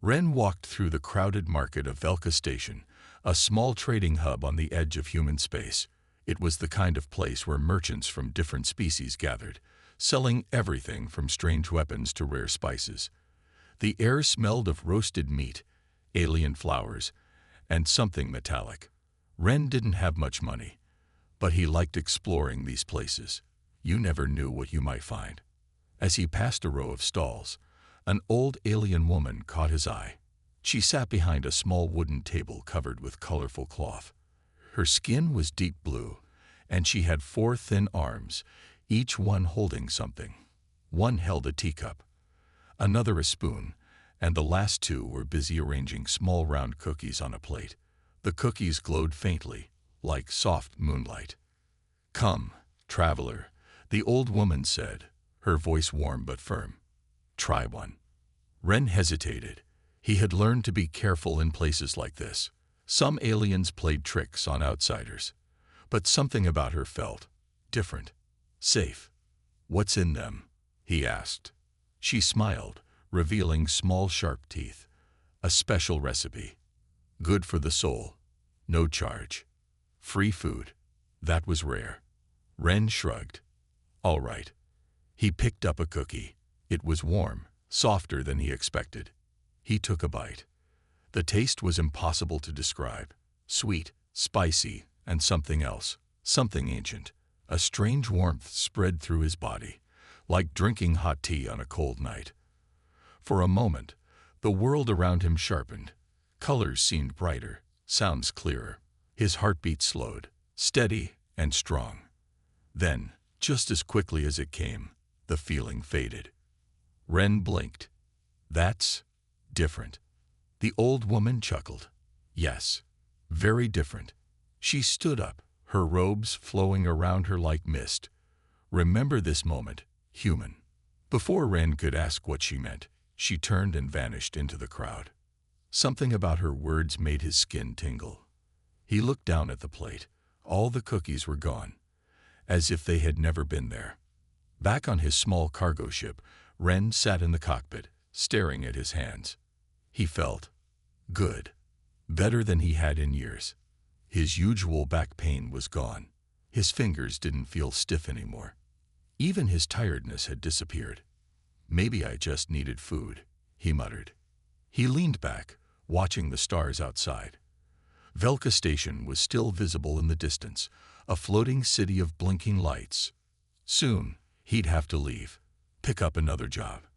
Ren walked through the crowded market of Velka Station, a small trading hub on the edge of human space. It was the kind of place where merchants from different species gathered, selling everything from strange weapons to rare spices. The air smelled of roasted meat, alien flowers, and something metallic. Ren didn't have much money, but he liked exploring these places. You never knew what you might find. As he passed a row of stalls, an old alien woman caught his eye. She sat behind a small wooden table covered with colorful cloth. Her skin was deep blue, and she had 4 thin arms, each one holding something. One held a teacup, another a spoon, and the last 2 were busy arranging small round cookies on a plate. The cookies glowed faintly, like soft moonlight. "Come, traveler," the old woman said, her voice warm but firm. "Try one." Ren hesitated. He had learned to be careful in places like this. Some aliens played tricks on outsiders, but something about her felt different, safe. "What's in them?" he asked. She smiled, revealing small sharp teeth. "A special recipe. Good for the soul. No charge. Free food." That was rare. Ren shrugged. "All right." He picked up a cookie. It was warm, softer than he expected. He took a bite. The taste was impossible to describe. Sweet, spicy, and something else. Something ancient. A strange warmth spread through his body, like drinking hot tea on a cold night. For a moment, the world around him sharpened. Colors seemed brighter, sounds clearer. His heartbeat slowed, steady and strong. Then, just as quickly as it came, the feeling faded. Ren blinked. "That's different." The old woman chuckled. "Yes, very different." She stood up, her robes flowing around her like mist. "Remember this moment, human." Before Ren could ask what she meant, she turned and vanished into the crowd. Something about her words made his skin tingle. He looked down at the plate. All the cookies were gone, as if they had never been there. Back on his small cargo ship, Ren sat in the cockpit, staring at his hands. He felt good, better than he had in years. His usual back pain was gone. His fingers didn't feel stiff anymore. Even his tiredness had disappeared. "Maybe I just needed food," he muttered. He leaned back, watching the stars outside. Velka Station was still visible in the distance, a floating city of blinking lights. Soon, he'd have to leave, pick up another job.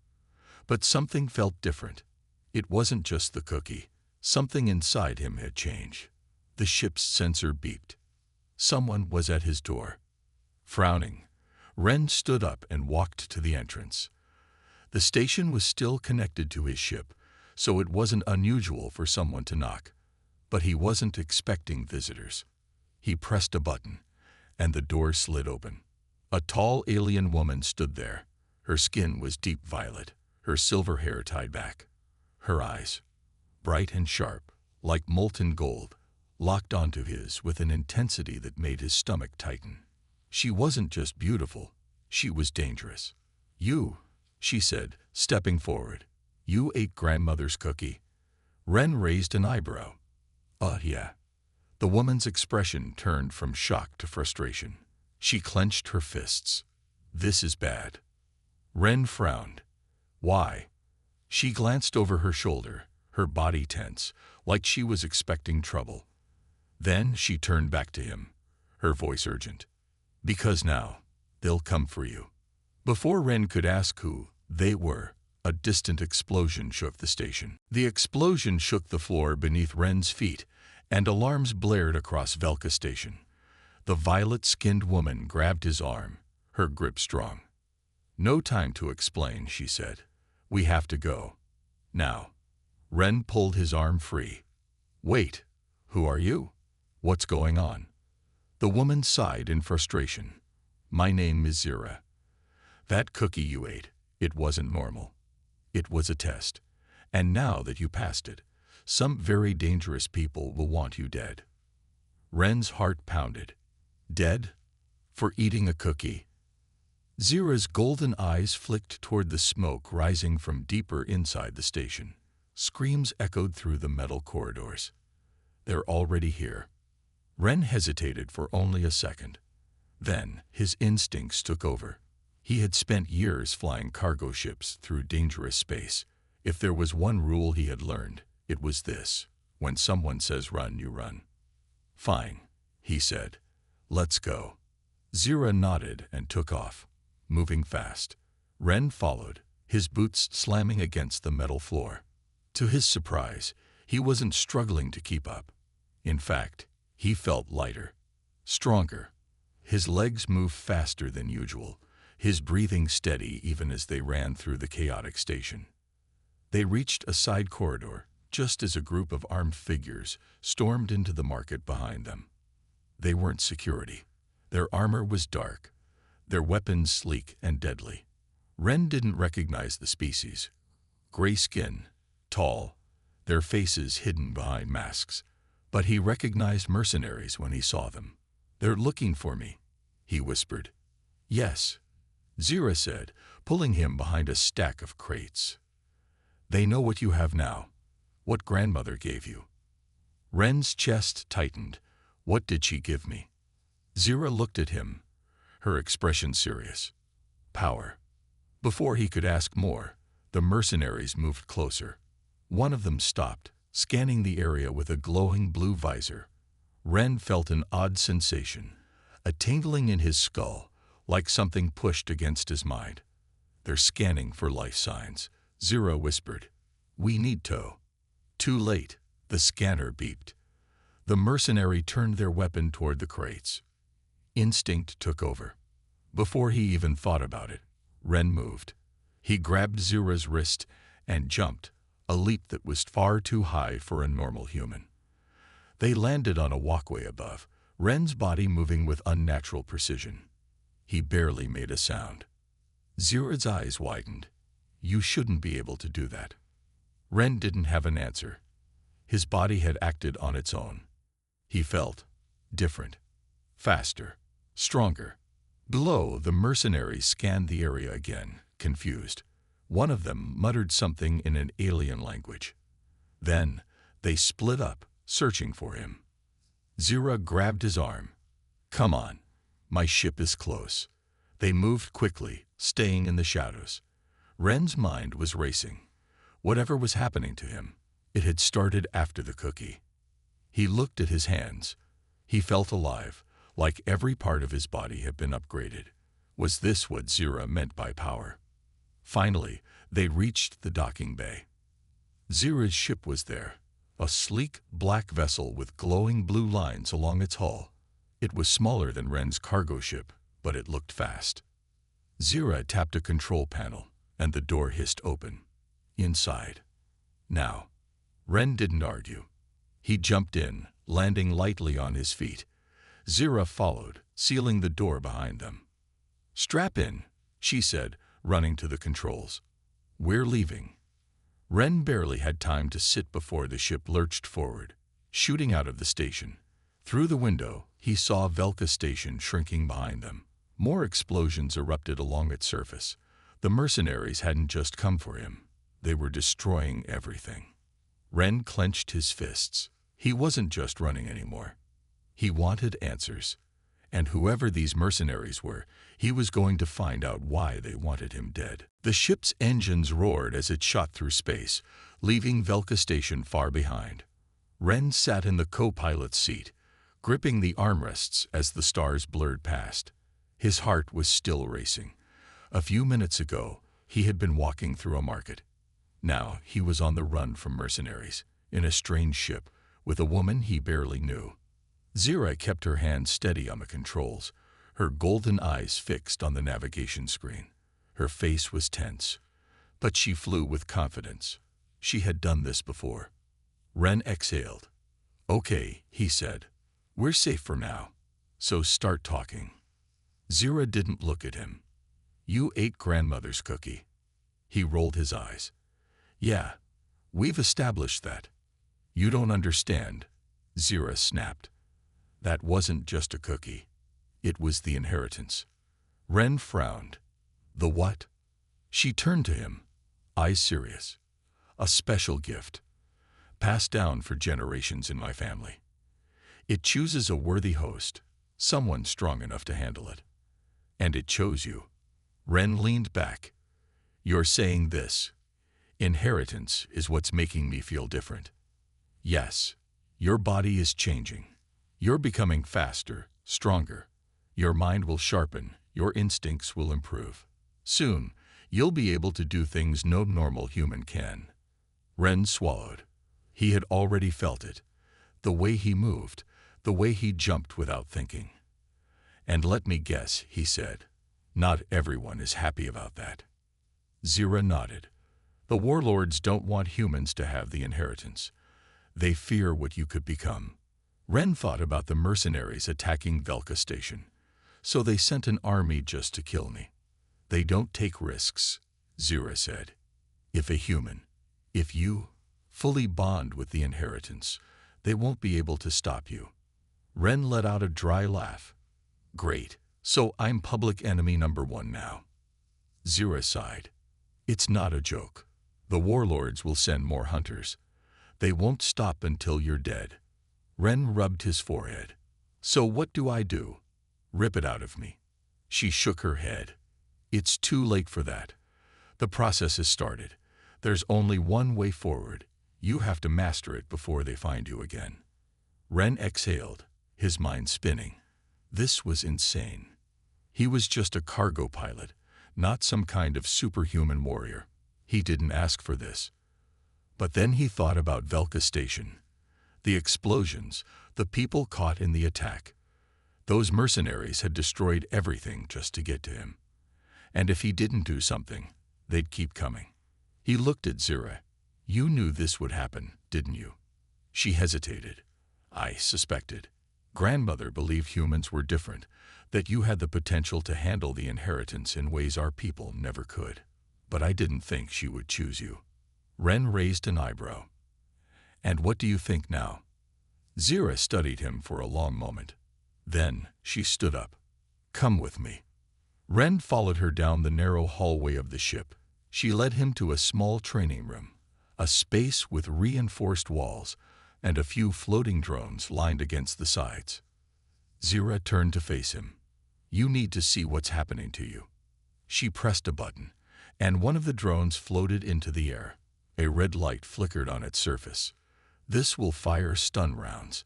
But something felt different. It wasn't just the cookie. Something inside him had changed. The ship's sensor beeped. Someone was at his door. Frowning, Ren stood up and walked to the entrance. The station was still connected to his ship, so it wasn't unusual for someone to knock. But he wasn't expecting visitors. He pressed a button, and the door slid open. A tall alien woman stood there. Her skin was deep violet, her silver hair tied back. Her eyes, bright and sharp, like molten gold, locked onto his with an intensity that made his stomach tighten. She wasn't just beautiful, she was dangerous. "You," she said, stepping forward. "You ate grandmother's cookie." Ren raised an eyebrow. Yeah." The woman's expression turned from shock to frustration. She clenched her fists. "This is bad." Ren frowned. "Why?" She glanced over her shoulder, her body tense, like she was expecting trouble. Then she turned back to him, her voice urgent. "Because now, they'll come for you." Before Ren could ask who they were, a distant explosion shook the station. The explosion shook the floor beneath Ren's feet, and alarms blared across Velka Station. The violet-skinned woman grabbed his arm, her grip strong. "No time to explain," she said. "We have to go. Now." Ren pulled his arm free. "Wait, who are you? What's going on?" The woman sighed in frustration. "My name is Zira. That cookie you ate, it wasn't normal. It was a test. And now that you passed it, some very dangerous people will want you dead." Ren's heart pounded. Dead? For eating a cookie? Zira's golden eyes flicked toward the smoke rising from deeper inside the station. Screams echoed through the metal corridors. They're already here. Ren hesitated for only a second. Then, his instincts took over. He had spent years flying cargo ships through dangerous space. If there was one rule he had learned, it was this: when someone says run, you run. Fine, he said. Let's go. Zira nodded and took off, moving fast. Ren followed, his boots slamming against the metal floor. To his surprise, he wasn't struggling to keep up. In fact, he felt lighter, stronger. His legs moved faster than usual, his breathing steady even as they ran through the chaotic station. They reached a side corridor just as a group of armed figures stormed into the market behind them. They weren't security. Their armor was dark, their weapons sleek and deadly. Ren didn't recognize the species. Gray skin, tall, their faces hidden behind masks. But he recognized mercenaries when he saw them. They're looking for me, he whispered. Yes, Zira said, pulling him behind a stack of crates. They know what you have now, what grandmother gave you. Ren's chest tightened. What did she give me? Zira looked at him, her expression serious. Power. Before he could ask more, the mercenaries moved closer. One of them stopped, scanning the area with a glowing blue visor. Ren felt an odd sensation, a tingling in his skull, like something pushed against his mind. They're scanning for life signs, Zira whispered. We need tow. Too late, the scanner beeped. The mercenary turned their weapon toward the crates. Instinct took over. Before he even thought about it, Ren moved. He grabbed Zira's wrist and jumped, a leap that was far too high for a normal human. They landed on a walkway above, Ren's body moving with unnatural precision. He barely made a sound. Zira's eyes widened. You shouldn't be able to do that. Ren didn't have an answer. His body had acted on its own. He felt different, faster, stronger. Below, the mercenaries scanned the area again, confused. One of them muttered something in an alien language. Then, they split up, searching for him. Zira grabbed his arm. Come on, my ship is close. They moved quickly, staying in the shadows. Ren's mind was racing. Whatever was happening to him, it had started after the cookie. He looked at his hands. He felt alive, like every part of his body had been upgraded. Was this what Zira meant by power? Finally, they reached the docking bay. Zira's ship was there, a sleek black vessel with glowing blue lines along its hull. It was smaller than Ren's cargo ship, but it looked fast. Zira tapped a control panel, and the door hissed open. Inside. Now. Ren didn't argue. He jumped in, landing lightly on his feet. Zira followed, sealing the door behind them. Strap in, she said, running to the controls. We're leaving. Ren barely had time to sit before the ship lurched forward, shooting out of the station. Through the window, he saw Velka Station shrinking behind them. More explosions erupted along its surface. The mercenaries hadn't just come for him. They were destroying everything. Ren clenched his fists. He wasn't just running anymore. He wanted answers. And whoever these mercenaries were, he was going to find out why they wanted him dead. The ship's engines roared as it shot through space, leaving Velka Station far behind. Ren sat in the co-pilot's seat, gripping the armrests as the stars blurred past. His heart was still racing. A few minutes ago, he had been walking through a market. Now he was on the run from mercenaries, in a strange ship, with a woman he barely knew. Zira kept her hand steady on the controls, her golden eyes fixed on the navigation screen. Her face was tense, but she flew with confidence. She had done this before. Ren exhaled. Okay, he said. We're safe for now, so start talking. Zira didn't look at him. You ate grandmother's cookie. He rolled his eyes. Yeah, we've established that. You don't understand, Zira snapped. That wasn't just a cookie. It was the inheritance. Ren frowned. The what? She turned to him, eyes serious. a special gift, passed down for generations in my family. It chooses a worthy host, someone strong enough to handle it. And it chose you. Ren leaned back. You're saying this. Inheritance is what's making me feel different. Yes, your body is changing. You're becoming faster, stronger. Your mind will sharpen, your instincts will improve. Soon, you'll be able to do things no normal human can. Ren swallowed. He had already felt it. The way he moved, the way he jumped without thinking. And let me guess, he said. Not everyone is happy about that. Zira nodded. The warlords don't want humans to have the inheritance. They fear what you could become. Ren thought about the mercenaries attacking Velka Station. So they sent an army just to kill me. They don't take risks, Zira said. If you fully bond with the inheritance, they won't be able to stop you. Ren let out a dry laugh. Great, so I'm public enemy number 1 now. Zira sighed. It's not a joke. The warlords will send more hunters. They won't stop until you're dead. Ren rubbed his forehead. So what do I do? Rip it out of me. She shook her head. It's too late for that. The process has started. There's only one way forward. You have to master it before they find you again. Ren exhaled, his mind spinning. This was insane. He was just a cargo pilot, not some kind of superhuman warrior. He didn't ask for this. But then he thought about Velka Station. The explosions, the people caught in the attack. Those mercenaries had destroyed everything just to get to him. And if he didn't do something, they'd keep coming. He looked at Zira. You knew this would happen, didn't you? She hesitated. I suspected. Grandmother believed humans were different, that you had the potential to handle the inheritance in ways our people never could. But I didn't think she would choose you. Ren raised an eyebrow. And what do you think now? Zira studied him for a long moment. Then she stood up. Come with me. Ren followed her down the narrow hallway of the ship. She led him to a small training room, a space with reinforced walls and a few floating drones lined against the sides. Zira turned to face him. You need to see what's happening to you. She pressed a button, and one of the drones floated into the air. A red light flickered on its surface. This will fire stun rounds.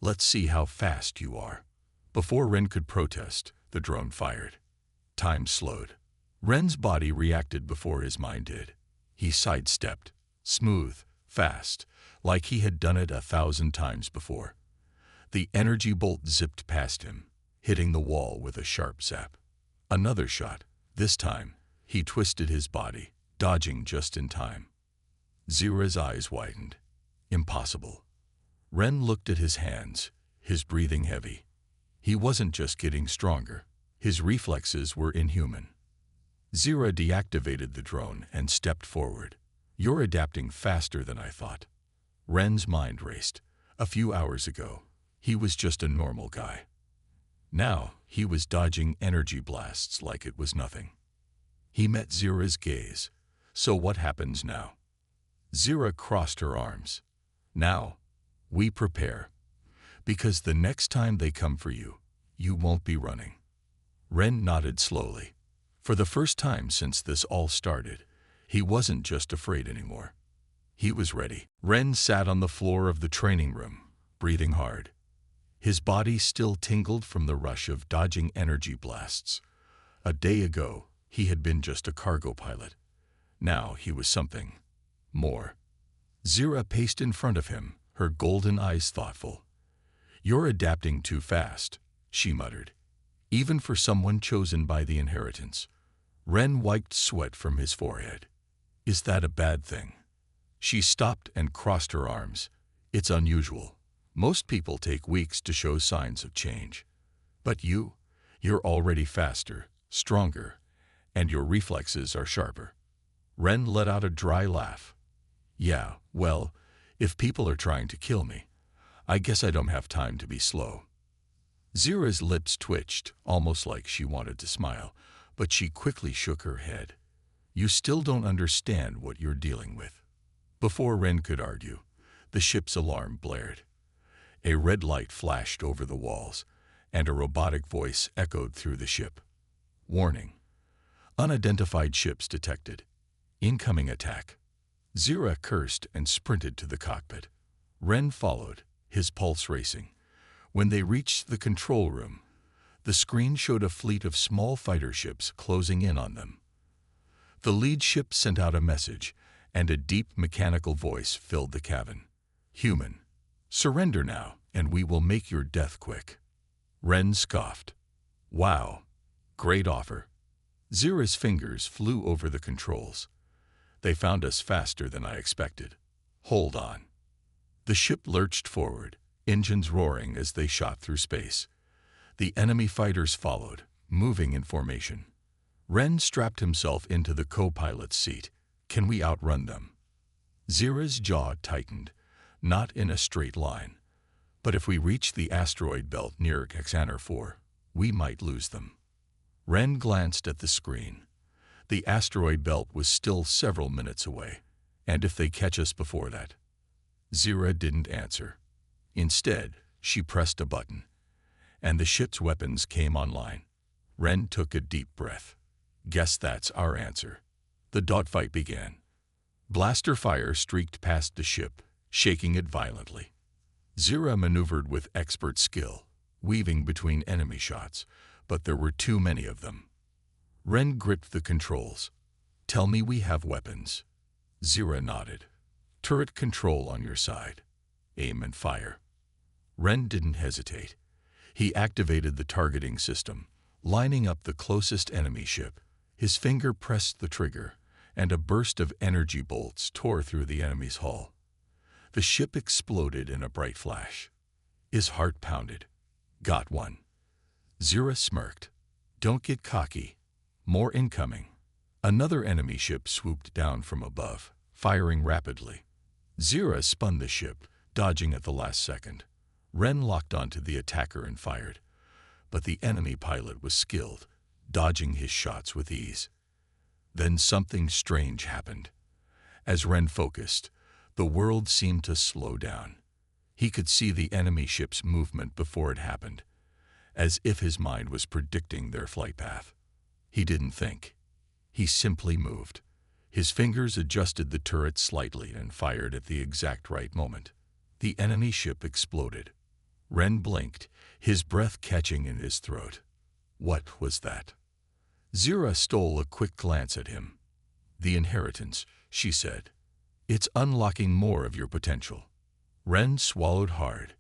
Let's see how fast you are. Before Ren could protest, the drone fired. Time slowed. Ren's body reacted before his mind did. He sidestepped, smooth, fast, like he had done it 1,000 times before. The energy bolt zipped past him, hitting the wall with a sharp zap. Another shot. This time, he twisted his body, dodging just in time. Zira's eyes widened. Impossible. Ren looked at his hands, his breathing heavy. He wasn't just getting stronger. His reflexes were inhuman. Zira deactivated the drone and stepped forward. You're adapting faster than I thought. Ren's mind raced. A few hours ago, he was just a normal guy. Now, he was dodging energy blasts like it was nothing. He met Zira's gaze. So what happens now? Zira crossed her arms. Now, we prepare. Because the next time they come for you, you won't be running. Ren nodded slowly. For the first time since this all started, he wasn't just afraid anymore. He was ready. Ren sat on the floor of the training room, breathing hard. His body still tingled from the rush of dodging energy blasts. A day ago, he had been just a cargo pilot. Now he was something more. Zira paced in front of him, her golden eyes thoughtful. You're adapting too fast, she muttered. Even for someone chosen by the inheritance. Ren wiped sweat from his forehead. Is that a bad thing? She stopped and crossed her arms. It's unusual. Most people take weeks to show signs of change. But you're already faster, stronger, and your reflexes are sharper. Ren let out a dry laugh. Yeah, well, if people are trying to kill me, I guess I don't have time to be slow. Zira's lips twitched, almost like she wanted to smile, but she quickly shook her head. You still don't understand what you're dealing with. Before Ren could argue, the ship's alarm blared. A red light flashed over the walls, and a robotic voice echoed through the ship. Warning. Unidentified ships detected. Incoming attack. Zira cursed and sprinted to the cockpit. Ren followed, his pulse racing. When they reached the control room, the screen showed a fleet of small fighter ships closing in on them. The lead ship sent out a message, and a deep mechanical voice filled the cabin. Human, surrender now, and we will make your death quick. Ren scoffed. Wow, great offer. Zira's fingers flew over the controls. They found us faster than I expected. Hold on. The ship lurched forward, engines roaring as they shot through space. The enemy fighters followed, moving in formation. Ren strapped himself into the co-pilot's seat. Can we outrun them? Zira's jaw tightened, not in a straight line. But if we reach the asteroid belt near Xanar 4, we might lose them. Ren glanced at the screen. The asteroid belt was still several minutes away, and if they catch us before that? Zira didn't answer. Instead, she pressed a button, and the ship's weapons came online. Ren took a deep breath. Guess that's our answer. The dogfight began. Blaster fire streaked past the ship, shaking it violently. Zira maneuvered with expert skill, weaving between enemy shots, but there were too many of them. Ren gripped the controls. Tell me we have weapons. Zira nodded. Turret control on your side. Aim and fire. Ren didn't hesitate. He activated the targeting system, lining up the closest enemy ship. His finger pressed the trigger, and a burst of energy bolts tore through the enemy's hull. The ship exploded in a bright flash. His heart pounded. Got one. Zira smirked. Don't get cocky. More incoming. Another enemy ship swooped down from above, firing rapidly. Zira spun the ship, dodging at the last second. Ren locked onto the attacker and fired, but the enemy pilot was skilled, dodging his shots with ease. Then something strange happened. As Ren focused, the world seemed to slow down. He could see the enemy ship's movement before it happened, as if his mind was predicting their flight path. He didn't think. He simply moved. His fingers adjusted the turret slightly and fired at the exact right moment. The enemy ship exploded. Ren blinked, his breath catching in his throat. What was that? Zira stole a quick glance at him. The inheritance, she said. It's unlocking more of your potential. Ren swallowed hard.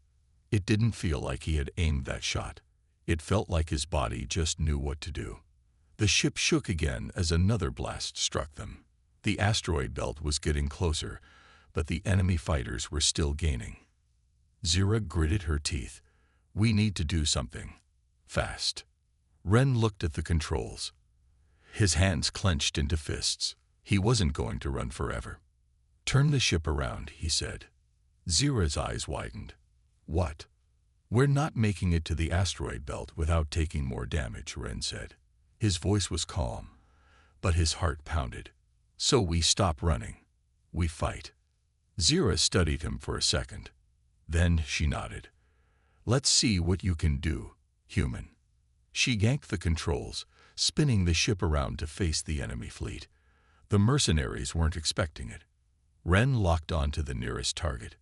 It didn't feel like he had aimed that shot. It felt like his body just knew what to do. The ship shook again as another blast struck them. The asteroid belt was getting closer, but the enemy fighters were still gaining. Zira gritted her teeth. We need to do something. Fast. Ren looked at the controls. His hands clenched into fists. He wasn't going to run forever. Turn the ship around, he said. Zira's eyes widened. What? We're not making it to the asteroid belt without taking more damage, Ren said. His voice was calm, but his heart pounded. So we stop running. We fight. Zira studied him for a second. Then she nodded. Let's see what you can do, human. She yanked the controls, spinning the ship around to face the enemy fleet. The mercenaries weren't expecting it. Ren locked onto the nearest target.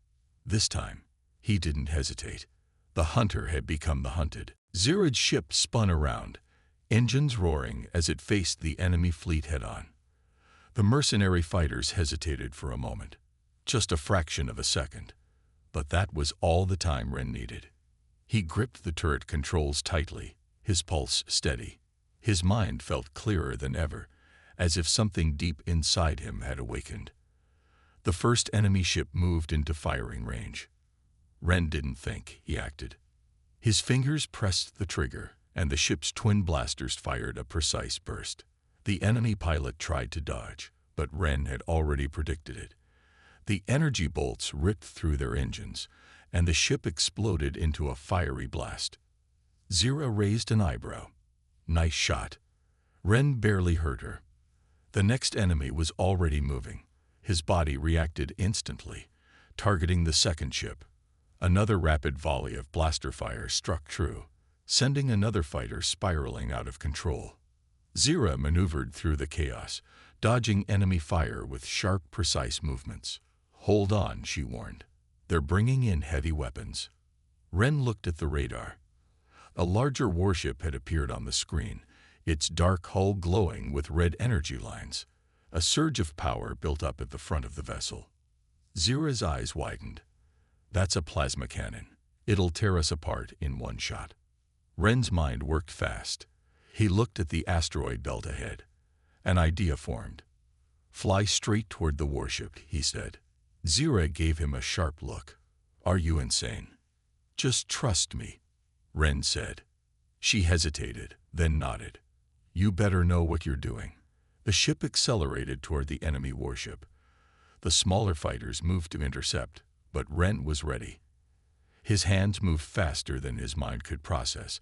This time, he didn't hesitate. The hunter had become the hunted. Zira's ship spun around, engines roaring as it faced the enemy fleet head-on. The mercenary fighters hesitated for a moment, just a fraction of a second. But that was all the time Ren needed. He gripped the turret controls tightly, his pulse steady. His mind felt clearer than ever, as if something deep inside him had awakened. The first enemy ship moved into firing range. Ren didn't think, he acted. His fingers pressed the trigger, and the ship's twin blasters fired a precise burst. The enemy pilot tried to dodge, but Ren had already predicted it. The energy bolts ripped through their engines, and the ship exploded into a fiery blast. Zira raised an eyebrow. Nice shot. Ren barely heard her. The next enemy was already moving. His body reacted instantly, targeting the second ship. Another rapid volley of blaster fire struck true, sending another fighter spiraling out of control. Zira maneuvered through the chaos, dodging enemy fire with sharp, precise movements. "Hold on," she warned. "They're bringing in heavy weapons." Ren looked at the radar. A larger warship had appeared on the screen, its dark hull glowing with red energy lines. A surge of power built up at the front of the vessel. Zira's eyes widened. "That's a plasma cannon. It'll tear us apart in one shot." Ren's mind worked fast. He looked at the asteroid belt ahead. An idea formed. "Fly straight toward the warship," he said. Zira gave him a sharp look. "Are you insane?" "Just trust me," Ren said. She hesitated, then nodded. "You better know what you're doing." The ship accelerated toward the enemy warship. The smaller fighters moved to intercept, but Ren was ready. His hands moved faster than his mind could process,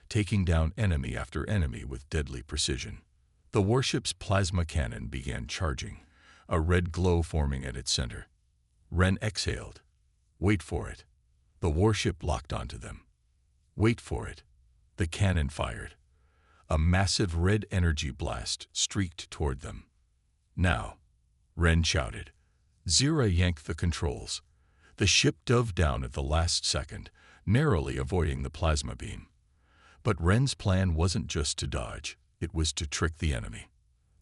taking down enemy after enemy with deadly precision. The warship's plasma cannon began charging, a red glow forming at its center. Ren exhaled. "Wait for it." The warship locked onto them. "Wait for it." The cannon fired. A massive red energy blast streaked toward them. "Now," Ren shouted. Zira yanked the controls. The ship dove down at the last second, narrowly avoiding the plasma beam. But Ren's plan wasn't just to dodge, it was to trick the enemy.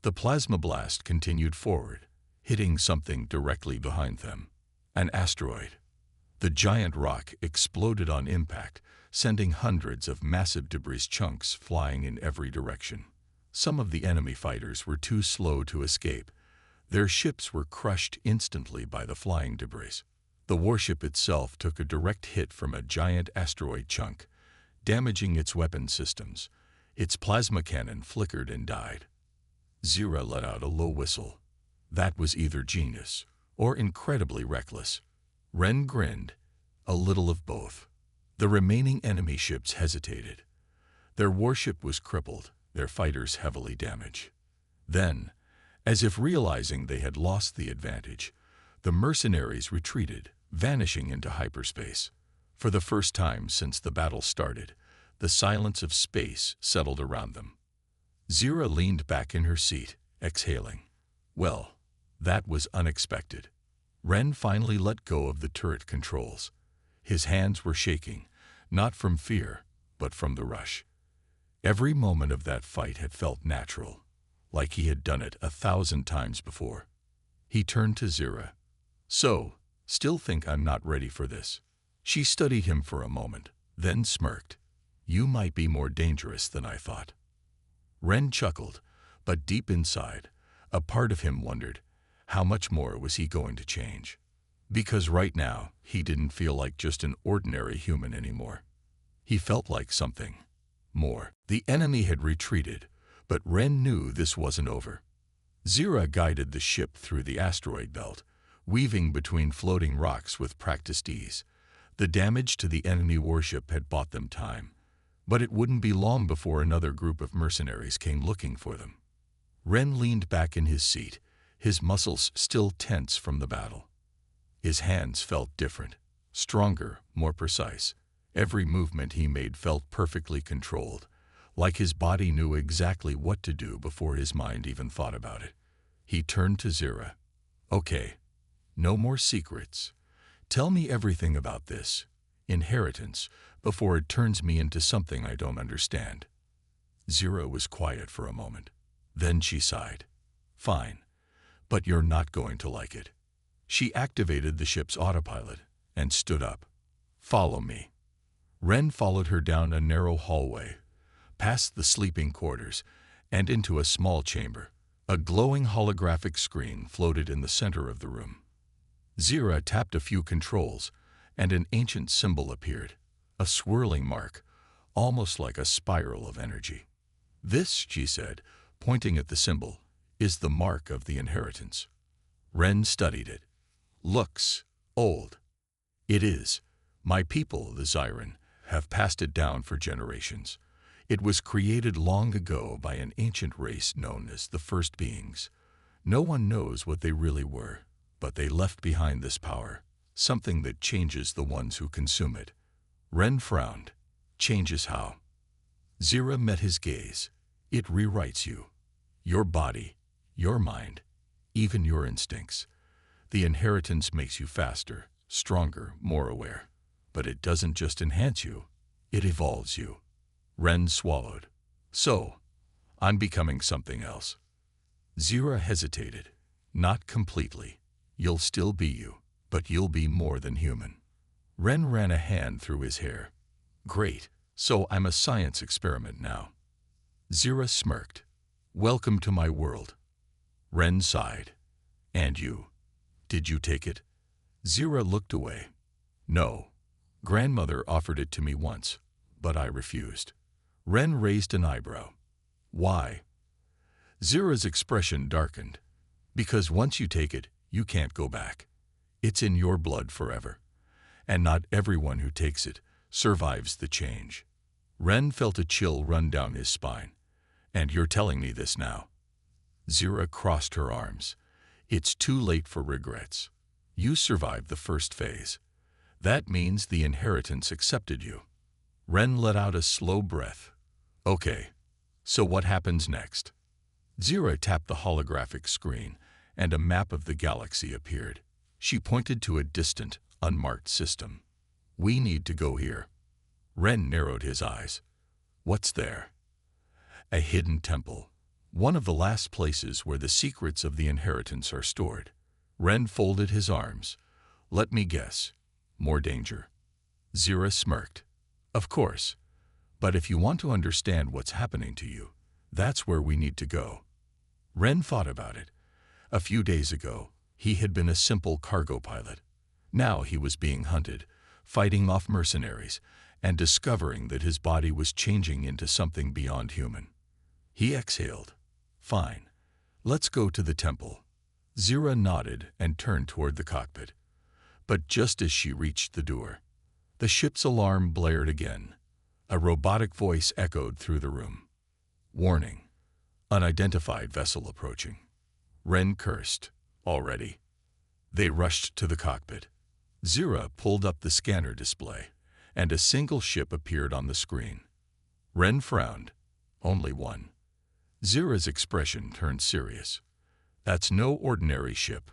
The plasma blast continued forward, hitting something directly behind them. An asteroid. The giant rock exploded on impact, sending hundreds of massive debris chunks flying in every direction. Some of the enemy fighters were too slow to escape. Their ships were crushed instantly by the flying debris. The warship itself took a direct hit from a giant asteroid chunk, damaging its weapon systems. Its plasma cannon flickered and died. Zira let out a low whistle. That was either genius or incredibly reckless. Ren grinned, a little of both. The remaining enemy ships hesitated. Their warship was crippled, their fighters heavily damaged. Then, as if realizing they had lost the advantage, the mercenaries retreated, vanishing into hyperspace. For the first time since the battle started, the silence of space settled around them. Zira leaned back in her seat, exhaling. Well, that was unexpected. Ren finally let go of the turret controls. His hands were shaking, not from fear, but from the rush. Every moment of that fight had felt natural, like he had done it 1,000 times before. He turned to Zira. "So, still think I'm not ready for this?" She studied him for a moment, then smirked. "You might be more dangerous than I thought." Ren chuckled, but deep inside, a part of him wondered, how much more was he going to change? Because right now, he didn't feel like just an ordinary human anymore. He felt like something more. The enemy had retreated, but Ren knew this wasn't over. Zira guided the ship through the asteroid belt, weaving between floating rocks with practiced ease. The damage to the enemy warship had bought them time, but it wouldn't be long before another group of mercenaries came looking for them. Ren leaned back in his seat, his muscles still tense from the battle. His hands felt different, stronger, more precise. Every movement he made felt perfectly controlled, like his body knew exactly what to do before his mind even thought about it. He turned to Zira. "Okay, no more secrets. Tell me everything about this inheritance before it turns me into something I don't understand." Zira was quiet for a moment. Then she sighed. "Fine, but you're not going to like it." She activated the ship's autopilot and stood up. "Follow me." Ren followed her down a narrow hallway, past the sleeping quarters, and into a small chamber. A glowing holographic screen floated in the center of the room. Zira tapped a few controls, and an ancient symbol appeared, a swirling mark, almost like a spiral of energy. "This," she said, pointing at the symbol, "is the mark of the inheritance." Ren studied it. "Looks old." "It is. My people, the Zyran, have passed it down for generations. It was created long ago by an ancient race known as the First Beings. No one knows what they really were. But they left behind this power, something that changes the ones who consume it. Ren frowned. Changes how? Zira met his gaze. It rewrites you. Your body, your mind, even your instincts. The inheritance makes you faster, stronger, more aware. But it doesn't just enhance you, it evolves you. Ren swallowed. So, I'm becoming something else. Zira hesitated. Not completely. You'll still be you, but you'll be more than human. Ren ran a hand through his hair. Great, so I'm a science experiment now. Zira smirked. Welcome to my world. Ren sighed. And you? Did you take it? Zira looked away. No. Grandmother offered it to me once, but I refused. Ren raised an eyebrow. Why? Zira's expression darkened. Because once you take it, you can't go back. It's in your blood forever. And not everyone who takes it survives the change. Ren felt a chill run down his spine. And you're telling me this now? Zira crossed her arms. It's too late for regrets. You survived the first phase. That means the inheritance accepted you. Ren let out a slow breath. Okay, so what happens next? Zira tapped the holographic screen, and a map of the galaxy appeared. She pointed to a distant, unmarked system. We need to go here. Ren narrowed his eyes. What's there? A hidden temple. One of the last places where the secrets of the inheritance are stored. Ren folded his arms. Let me guess. More danger. Zira smirked. Of course. But if you want to understand what's happening to you, that's where we need to go. Ren thought about it. A few days ago, he had been a simple cargo pilot. Now he was being hunted, fighting off mercenaries, and discovering that his body was changing into something beyond human. He exhaled. Fine. Let's go to the temple. Zira nodded and turned toward the cockpit. But just as she reached the door, the ship's alarm blared again. A robotic voice echoed through the room. Warning. Unidentified vessel approaching. Ren cursed. Already. They rushed to the cockpit. Zira pulled up the scanner display, and a single ship appeared on the screen. Ren frowned. Only one. Zira's expression turned serious. That's no ordinary ship.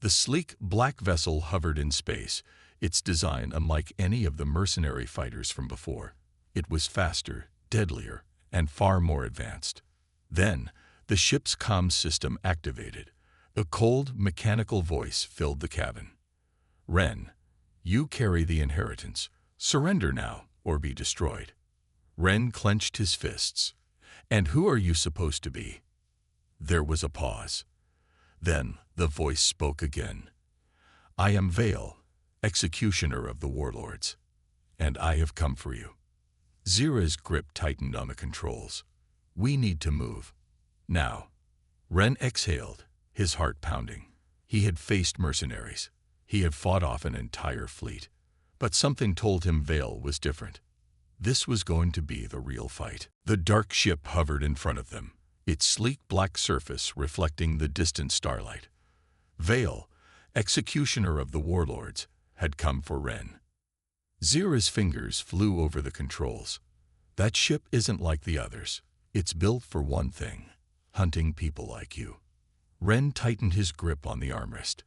The sleek, black vessel hovered in space, its design unlike any of the mercenary fighters from before. It was faster, deadlier, and far more advanced. Then, the ship's comms system activated. A cold, mechanical voice filled the cabin. Ren, you carry the inheritance. Surrender now, or be destroyed. Ren clenched his fists. And who are you supposed to be? There was a pause. Then the voice spoke again. I am Vale, executioner of the warlords, and I have come for you. Zira's grip tightened on the controls. We need to move. Now. Ren exhaled, his heart pounding. He had faced mercenaries. He had fought off an entire fleet. But something told him Vale was different. This was going to be the real fight. The dark ship hovered in front of them, its sleek black surface reflecting the distant starlight. Vale, executioner of the warlords, had come for Ren. Zira's fingers flew over the controls. That ship isn't like the others. It's built for one thing, hunting people like you. Ren tightened his grip on the armrest.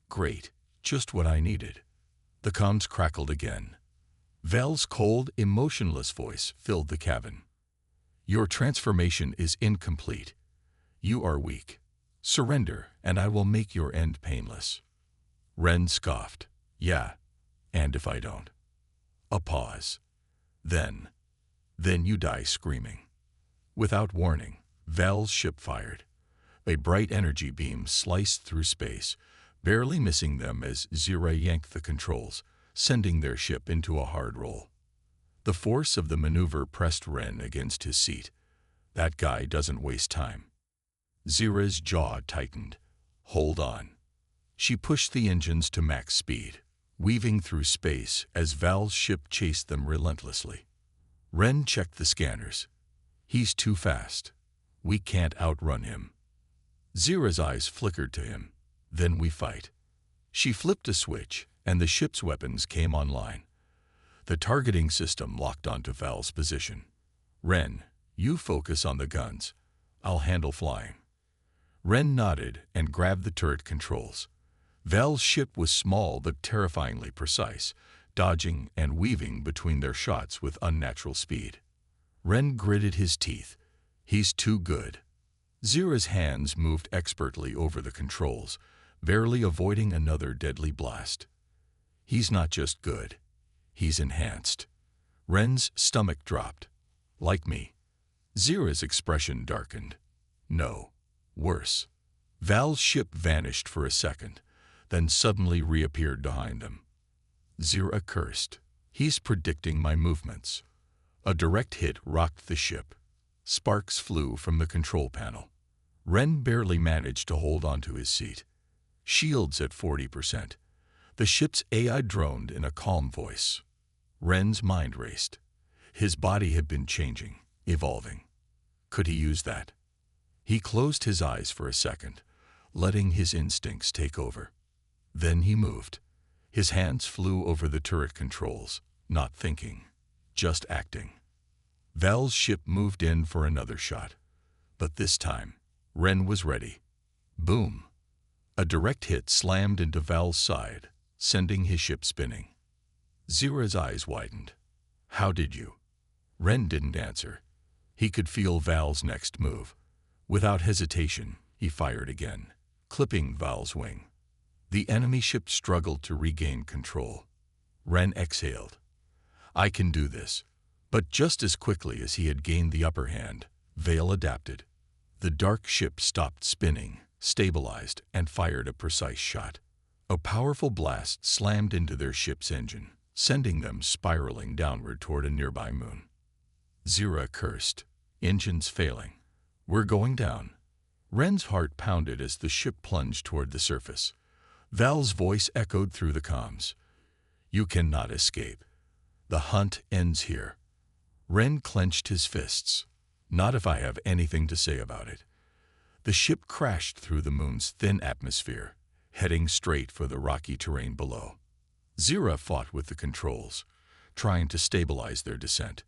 Great, just what I needed. The comms crackled again. Val's cold, emotionless voice filled the cabin. Your transformation is incomplete. You are weak. Surrender, and I will make your end painless. Ren scoffed. Yeah, and if I don't? A pause. Then you die screaming. Without warning, Val's ship fired. A bright energy beam sliced through space, barely missing them as Zira yanked the controls, sending their ship into a hard roll. The force of the maneuver pressed Ren against his seat. That guy doesn't waste time. Zira's jaw tightened. Hold on. She pushed the engines to max speed, weaving through space as Val's ship chased them relentlessly. Ren checked the scanners. He's too fast. We can't outrun him. Zira's eyes flickered to him. Then we fight. She flipped a switch, and the ship's weapons came online. The targeting system locked onto Val's position. "Ren, you focus on the guns. I'll handle flying." Ren nodded and grabbed the turret controls. Val's ship was small but terrifyingly precise, dodging and weaving between their shots with unnatural speed. Ren gritted his teeth. He's too good. Zira's hands moved expertly over the controls, barely avoiding another deadly blast. He's not just good. He's enhanced. Ren's stomach dropped. Like me. Zira's expression darkened. No. Worse. Val's ship vanished for a second, then suddenly reappeared behind them. Zira cursed. He's predicting my movements. A direct hit rocked the ship. Sparks flew from the control panel. Ren barely managed to hold onto his seat. Shields at 40%. The ship's AI droned in a calm voice. Ren's mind raced. His body had been changing, evolving. Could he use that? He closed his eyes for a second, letting his instincts take over. Then he moved. His hands flew over the turret controls, not thinking, just acting. Val's ship moved in for another shot. But this time, Ren was ready. Boom! A direct hit slammed into Val's side, sending his ship spinning. Zira's eyes widened. How did you? Ren didn't answer. He could feel Val's next move. Without hesitation, he fired again, clipping Val's wing. The enemy ship struggled to regain control. Ren exhaled. I can do this. But just as quickly as he had gained the upper hand, Val adapted. The dark ship stopped spinning, stabilized, and fired a precise shot. A powerful blast slammed into their ship's engine, sending them spiraling downward toward a nearby moon. Zira cursed. Engines failing. We're going down. Ren's heart pounded as the ship plunged toward the surface. Val's voice echoed through the comms. You cannot escape. The hunt ends here. Ren clenched his fists. Not if I have anything to say about it. The ship crashed through the moon's thin atmosphere, heading straight for the rocky terrain below. Zira fought with the controls, trying to stabilize their descent.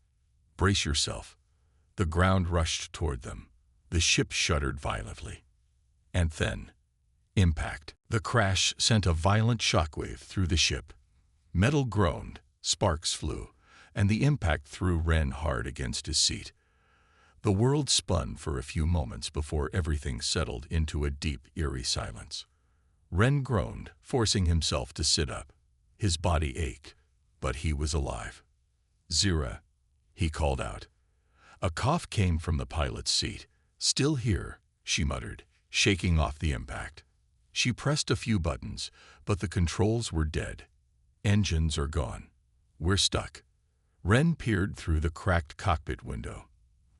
Brace yourself. The ground rushed toward them. The ship shuddered violently. And then, impact. The crash sent a violent shockwave through the ship. Metal groaned, sparks flew, and the impact threw Ren hard against his seat. The world spun for a few moments before everything settled into a deep, eerie silence. Ren groaned, forcing himself to sit up. His body ached, but he was alive. Zira, he called out. A cough came from the pilot's seat. Still here, she muttered, shaking off the impact. She pressed a few buttons, but the controls were dead. Engines are gone. We're stuck. Ren peered through the cracked cockpit window.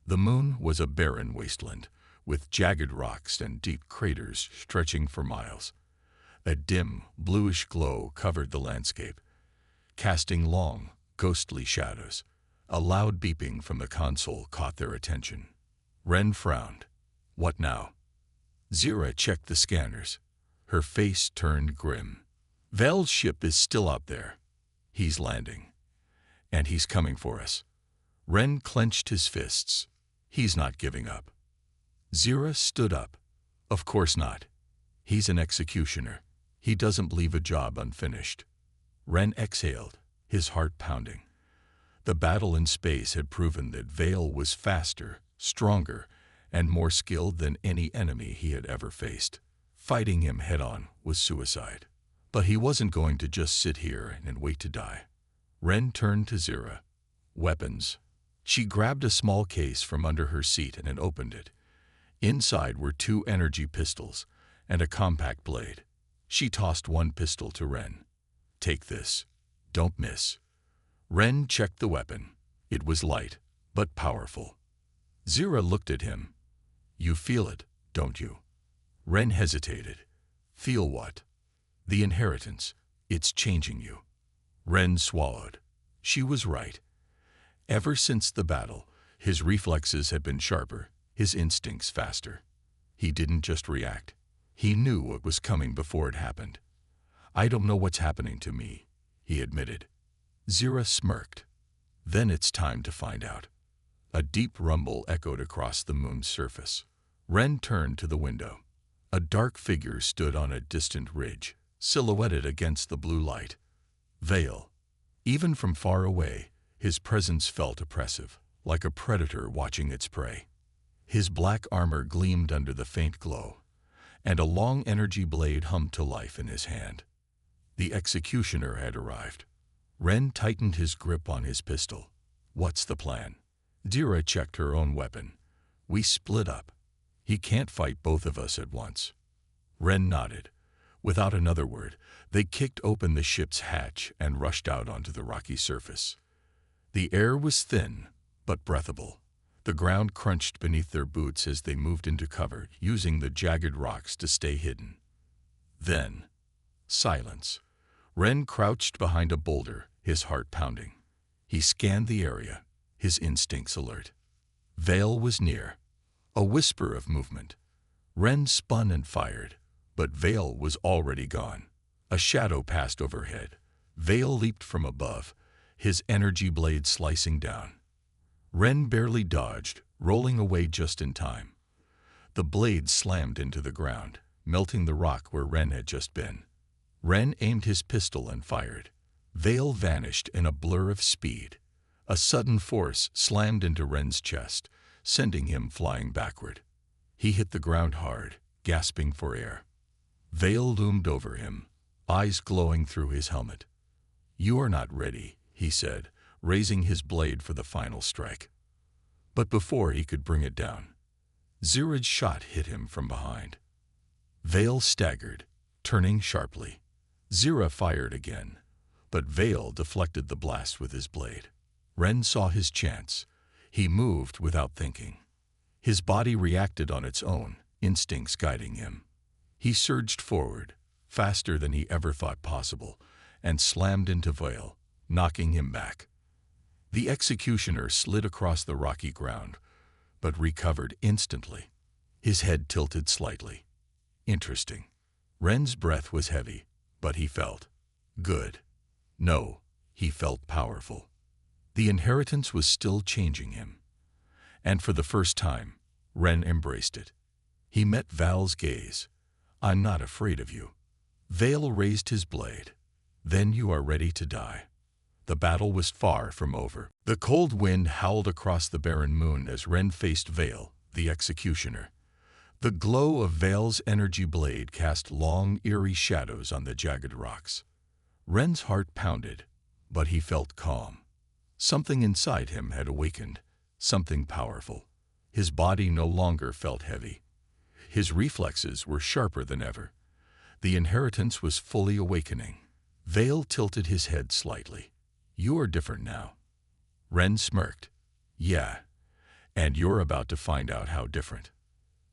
The moon was a barren wasteland, with jagged rocks and deep craters stretching for miles. A dim, bluish glow covered the landscape, casting long, ghostly shadows. A loud beeping from the console caught their attention. Ren frowned. What now? Zira checked the scanners. Her face turned grim. Val's ship is still out there. He's landing. And he's coming for us. Ren clenched his fists. He's not giving up. Zira stood up. Of course not. He's an executioner. He doesn't leave a job unfinished. Ren exhaled, his heart pounding. The battle in space had proven that Val was faster, stronger, and more skilled than any enemy he had ever faced. Fighting him head-on was suicide. But he wasn't going to just sit here and wait to die. Ren turned to Zira. Weapons. She grabbed a small case from under her seat and opened it. Inside were 2 energy pistols and a compact blade. She tossed one pistol to Ren. Take this. Don't miss. Ren checked the weapon. It was light, but powerful. Zira looked at him. You feel it, don't you? Ren hesitated. Feel what? The inheritance. It's changing you. Ren swallowed. She was right. Ever since the battle, his reflexes had been sharper, his instincts faster. He didn't just react. He knew what was coming before it happened. I don't know what's happening to me, he admitted. Zira smirked. Then it's time to find out. A deep rumble echoed across the moon's surface. Ren turned to the window. A dark figure stood on a distant ridge, silhouetted against the blue light. Vale. Even from far away, his presence felt oppressive, like a predator watching its prey. His black armor gleamed under the faint glow, and a long energy blade hummed to life in his hand. The executioner had arrived. Ren tightened his grip on his pistol. What's the plan? Dira checked her own weapon. We split up. He can't fight both of us at once. Ren nodded. Without another word, they kicked open the ship's hatch and rushed out onto the rocky surface. The air was thin, but breathable. The ground crunched beneath their boots as they moved into cover, using the jagged rocks to stay hidden. Then, silence. Ren crouched behind a boulder, his heart pounding. He scanned the area, his instincts alert. Vale was near. A whisper of movement. Ren spun and fired, but Vale was already gone. A shadow passed overhead. Vale leaped from above, his energy blade slicing down. Ren barely dodged, rolling away just in time. The blade slammed into the ground, melting the rock where Ren had just been. Ren aimed his pistol and fired. Vale vanished in a blur of speed. A sudden force slammed into Ren's chest, sending him flying backward. He hit the ground hard, gasping for air. Vale loomed over him, eyes glowing through his helmet. You are not ready, he said, raising his blade for the final strike. But before he could bring it down, Zirad's shot hit him from behind. Vale staggered, turning sharply. Zira fired again, but Vale deflected the blast with his blade. Ren saw his chance. He moved without thinking. His body reacted on its own, instincts guiding him. He surged forward, faster than he ever thought possible, and slammed into Vale, knocking him back. The executioner slid across the rocky ground, but recovered instantly. His head tilted slightly. Interesting. Ren's breath was heavy, but he felt good. No, he felt powerful. The inheritance was still changing him. And for the first time, Ren embraced it. He met Val's gaze. I'm not afraid of you. Vale raised his blade. Then you are ready to die. The battle was far from over. The cold wind howled across the barren moon as Ren faced Vale, the executioner. The glow of Vale's energy blade cast long, eerie shadows on the jagged rocks. Ren's heart pounded, but he felt calm. Something inside him had awakened, something powerful. His body no longer felt heavy. His reflexes were sharper than ever. The inheritance was fully awakening. Vale tilted his head slightly. You are different now. Ren smirked. Yeah, and you're about to find out how different.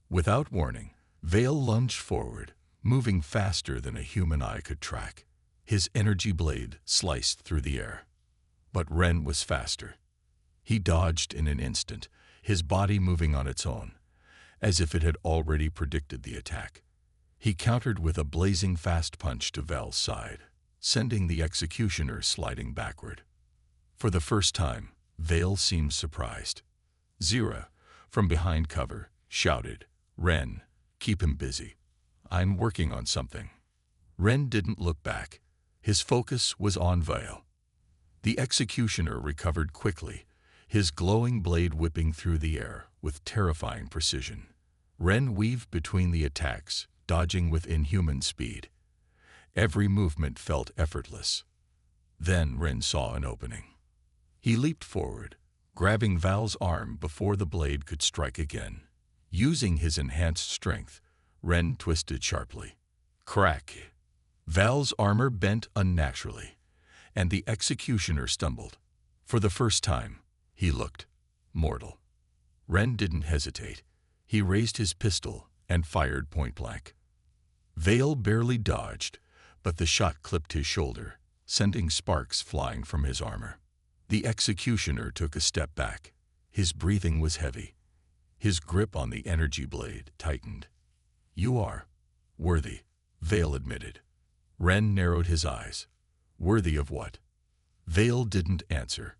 Without warning, Vale lunged forward, moving faster than a human eye could track. His energy blade sliced through the air. But Ren was faster. He dodged in an instant, his body moving on its own, as if it had already predicted the attack. He countered with a blazing fast punch to Val's side, sending the executioner sliding backward. For the first time, Vale seemed surprised. Zira, from behind cover, shouted, Ren, keep him busy. I'm working on something. Ren didn't look back. His focus was on Vale. The executioner recovered quickly, his glowing blade whipping through the air with terrifying precision. Ren weaved between the attacks, dodging with inhuman speed. Every movement felt effortless. Then Ren saw an opening. He leaped forward, grabbing Val's arm before the blade could strike again. Using his enhanced strength, Ren twisted sharply. Crack! Val's armor bent unnaturally, and the executioner stumbled. For the first time, he looked mortal. Ren didn't hesitate. He raised his pistol and fired point-blank. Vale barely dodged, but the shot clipped his shoulder, sending sparks flying from his armor. The executioner took a step back. His breathing was heavy. His grip on the energy blade tightened. You are worthy, Vale admitted. Ren narrowed his eyes. Worthy of what? Vale didn't answer.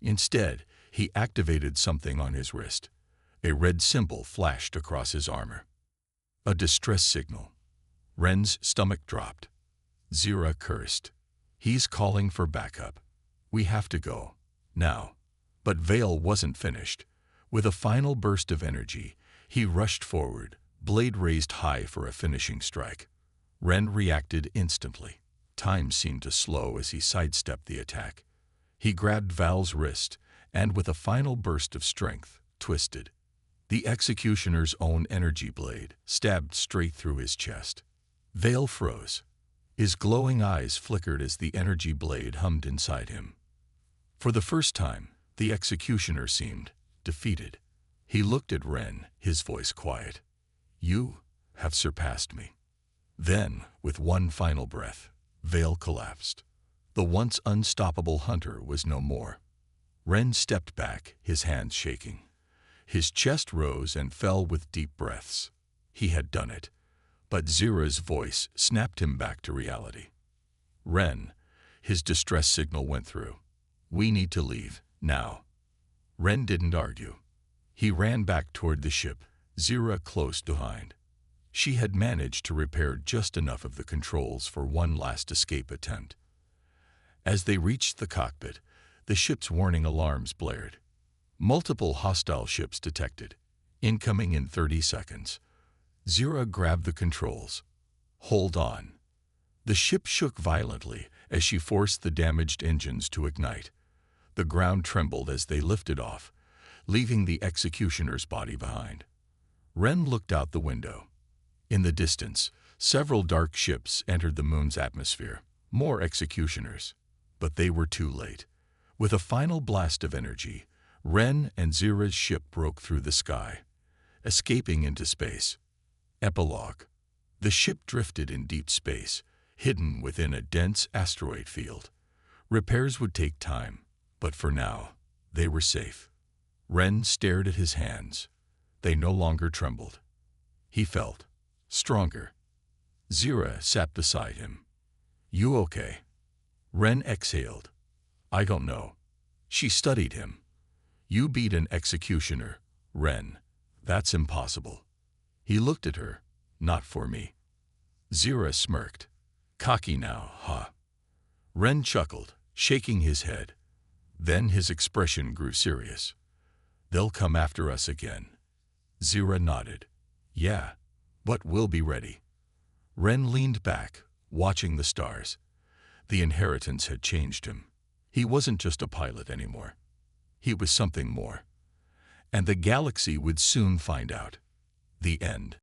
Instead, he activated something on his wrist. A red symbol flashed across his armor. A distress signal. Ren's stomach dropped. Zira cursed. He's calling for backup. We have to go. Now. But Vale wasn't finished. With a final burst of energy, he rushed forward, blade raised high for a finishing strike. Ren reacted instantly. Time seemed to slow as he sidestepped the attack. He grabbed Val's wrist and, with a final burst of strength, twisted. The executioner's own energy blade stabbed straight through his chest. Vale froze. His glowing eyes flickered as the energy blade hummed inside him. For the first time, the executioner seemed defeated. He looked at Ren, his voice quiet. You have surpassed me. Then, with one final breath, Vale collapsed. The once unstoppable hunter was no more. Ren stepped back, his hands shaking. His chest rose and fell with deep breaths. He had done it. But Zira's voice snapped him back to reality. Ren, his distress signal went through. We need to leave, now. Ren didn't argue. He ran back toward the ship, Zira close behind. She had managed to repair just enough of the controls for one last escape attempt. As they reached the cockpit, the ship's warning alarms blared. Multiple hostile ships detected. Incoming in 30 seconds. Zira grabbed the controls. Hold on. The ship shook violently as she forced the damaged engines to ignite. The ground trembled as they lifted off, leaving the executioner's body behind. Ren looked out the window. In the distance, several dark ships entered the moon's atmosphere. More executioners. But they were too late. With a final blast of energy, Ren and Zira's ship broke through the sky, escaping into space. Epilogue. The ship drifted in deep space, hidden within a dense asteroid field. Repairs would take time, but for now, they were safe. Ren stared at his hands. They no longer trembled. He felt stronger. Zira sat beside him. You okay? Ren exhaled. I don't know. She studied him. You beat an executioner, Ren. That's impossible. He looked at her. Not for me. Zira smirked. Cocky now, huh? Ren chuckled, shaking his head. Then his expression grew serious. They'll come after us again. Zira nodded. Yeah, but we'll be ready. Ren leaned back, watching the stars. The inheritance had changed him. He wasn't just a pilot anymore. He was something more. And the galaxy would soon find out. The end.